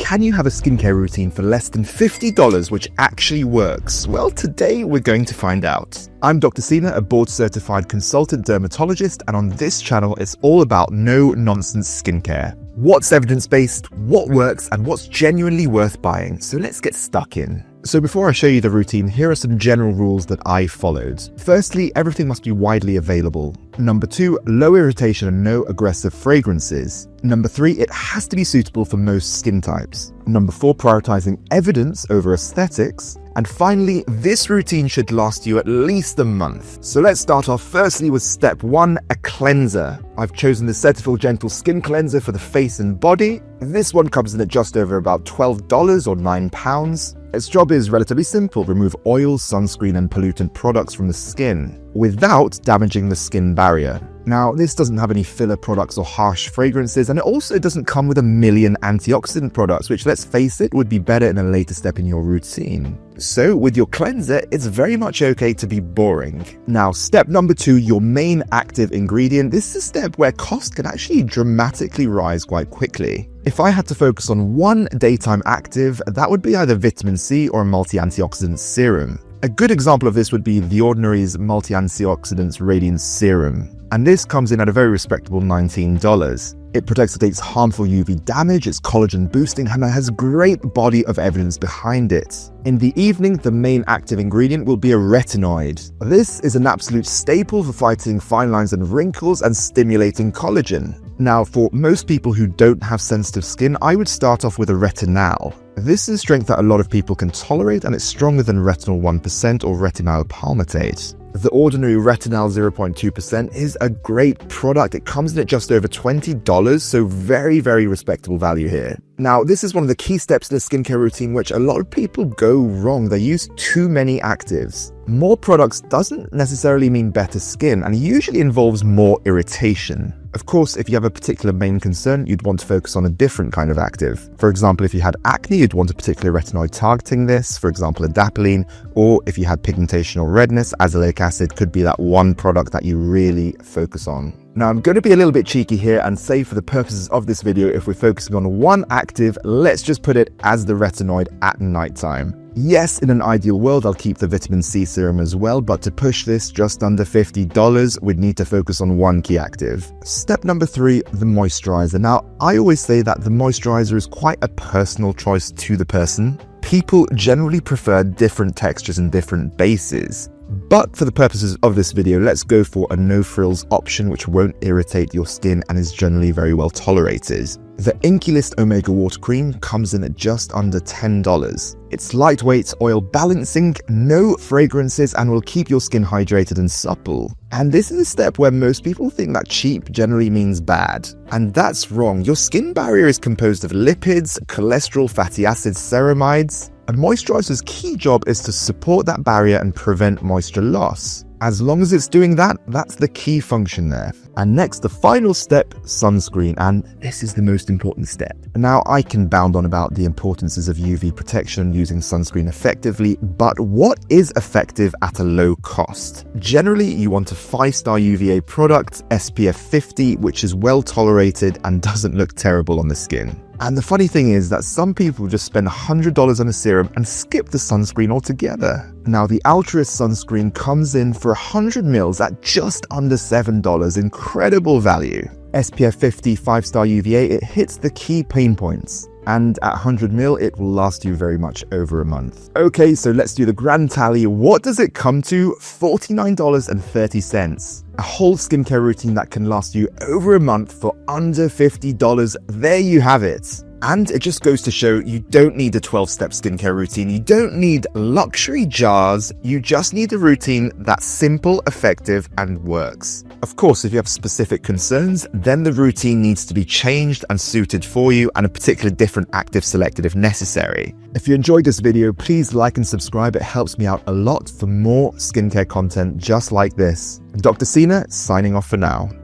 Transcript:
can you have a skincare routine for less than $50 which actually works? Well, today we're going to find out. I'm Dr. Sina, a board-certified consultant dermatologist, and on this channel it's all about no-nonsense skincare. What's evidence-based, what works, and what's genuinely worth buying. So let's get stuck in. So before I show you the routine, here are some general rules that I followed. Firstly, everything must be widely available. Number 2, low irritation and no aggressive fragrances. Number 3, it has to be suitable for most skin types. Number 4, prioritizing evidence over aesthetics. And finally, this routine should last you at least a month. So let's start off firstly with step 1, a cleanser. I've chosen the Cetaphil Gentle Skin Cleanser for the face and body. This one comes in at just over about $12 or £9. Its job is relatively simple: remove oils, sunscreen and pollutant products from the skin without damaging the skin barrier. Now, this doesn't have any filler products or harsh fragrances, and it also doesn't come with a million antioxidant products, which, let's face it, would be better in a later step in your routine. So with your cleanser, it's very much okay to be boring. Now, step number 2, your main active ingredient. This is a step where cost can actually dramatically rise quite quickly. If I had to focus on one daytime active, that would be either vitamin C or a multi-antioxidant serum. A good example of this would be The Ordinary's Multi-Antioxidant Radiance Serum, and this comes in at a very respectable $19. It protects against harmful UV damage, it's collagen boosting, and it has a great body of evidence behind it. In the evening, the main active ingredient will be a retinoid. This is an absolute staple for fighting fine lines and wrinkles and stimulating collagen. Now, for most people who don't have sensitive skin, I would start off with a retinol. This is a strength that a lot of people can tolerate, and it's stronger than retinol 1% or retinol palmitate. The Ordinary Retinol 0.2% is a great product. It comes in at just over $20, so very, very respectable value here. Now, this is one of the key steps in a skincare routine which a lot of people go wrong. They use too many actives. More products doesn't necessarily mean better skin, and usually involves more irritation. Of course, if you have a particular main concern, you'd want to focus on a different kind of active. For example, if you had acne, you'd want a particular retinoid targeting this, for example, adapalene, or if you had pigmentation or redness, azelaic acid could be that one product that you really focus on. Now, I'm going to be a little bit cheeky here and say, for the purposes of this video, if we're focusing on one active, let's just put it as the retinoid at nighttime. Yes, in an ideal world, I'll keep the vitamin C serum as well, but to push this just under $50, we'd need to focus on one key active. Step number 3, the moisturizer. Now, I always say that the moisturizer is quite a personal choice to the person. People generally prefer different textures and different bases. But for the purposes of this video, let's go for a no-frills option which won't irritate your skin and is generally very well tolerated. The INKEY Omega Water Cream comes in at just under $10. It's lightweight, oil balancing, no fragrances, and will keep your skin hydrated and supple. And this is a step where most people think that cheap generally means bad. And that's wrong. Your skin barrier is composed of lipids, cholesterol, fatty acids, ceramides. A moisturizer's key job is to support that barrier and prevent moisture loss. As long as it's doing that, that's the key function there. And next, the final step, sunscreen. And this is the most important step. Now, I can bound on about the importances of UV protection using sunscreen effectively, but what is effective at a low cost? Generally, you want a 5-star UVA product, SPF 50, which is well tolerated and doesn't look terrible on the skin. And the funny thing is that some people just spend $100 on a serum and skip the sunscreen altogether. Now, the Altruist sunscreen comes in for 100 ml at just under $7, incredible value. SPF 50 5-star UVA, it hits the key pain points. And at 100 ml, it will last you very much over a month. Okay, so let's do the grand tally. What does it come to? $49.30. A whole skincare routine that can last you over a month for under $50. There you have it. And it just goes to show you don't need a 12-step skincare routine. You don't need luxury jars. You just need a routine that's simple, effective, and works. Of course, if you have specific concerns, then the routine needs to be changed and suited for you, and a particular different active selected if necessary. If you enjoyed this video, please like and subscribe. It helps me out a lot for more skincare content just like this. Dr. Sina, signing off for now.